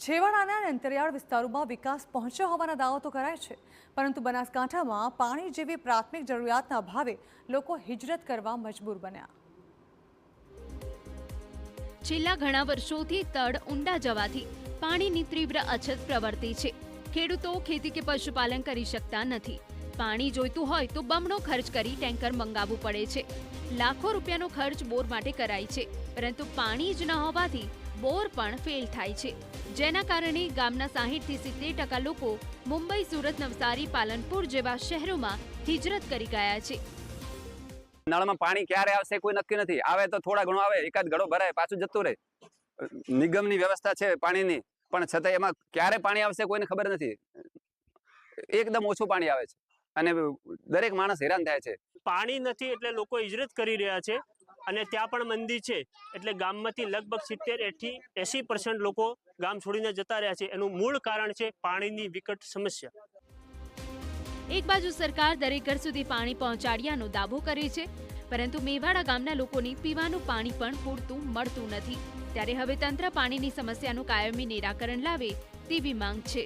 છેવાડાના અને અંતરિયાળ વિસ્તારોમાં વિકાસ પહોંચ્યો હોવાના દાવો તો કરાય છે, પરંતુ બનાસકાંઠામાં પાણી જેવી પ્રાથમિક જરૂરિયાતના અભાવે લોકો હિજરત કરવા મજબૂર બન્યા। છેલ્લા ઘણા વર્ષોથી તળ ઊંડા જવાથી પાણીની તીવ્ર અછત પ્રવર્તી છે। ખેડૂતો ખેતી કે પશુપાલન કરી શકતા નથી। પાણી જોઈતું હોય તો બમણો ખર્ચ કરી ટેન્કર મંગાવવું પડે છે। લાખો રૂપિયાનો ખર્ચ બોર માટે કરાય છે, પરંતુ પાણી જ ન હોવાથી બોર પણ ફેલ થાય છે, જેના કારણે ગામના 60 થી 70% લોકો મુંબઈ, સુરત, નવસારી, પાલનપુર જેવા શહેરોમાં હિજરત કરી ગયા છે। નળમાં પાણી ક્યારે આવશે કોઈ નક્કી નથી। આવે તો થોડા ઘણું આવે, એકાદ ઘડો ભરાય પાછું જતું રહે। નિગમની વ્યવસ્થા છે પાણીની, પણ છતાં એમાં ક્યારે પાણી આવશે કોઈને ખબર નથી। એકદમ ઓછું પાણી આવે છે અને દરેક માણસ હેરાન થાય છે। પાણી નથી એટલે લોકો હિજરત કરી રહ્યા છે અને ત્યાં પણ મંદી છે, એટલે ગામમાંથી લગભગ 70 થી 80% લોકો ગામ છોડીને જતા રહ્યા છે। એનું મૂળ કારણ છે પાણીની વિકટ સમસ્યા। એક બાજુ સરકાર દરેક ઘર સુધી પાણી પહોંચાડ્યાનો દાવો કરે છે, પરંતુ મેવાડા ગામના લોકોને પીવાનું પાણી પણ પૂરતું મળતું નથી। ત્યારે હવે તંત્ર પાણીની સમસ્યાનું કાયમી નિરાકરણ લાવે તેવી માંગ છે।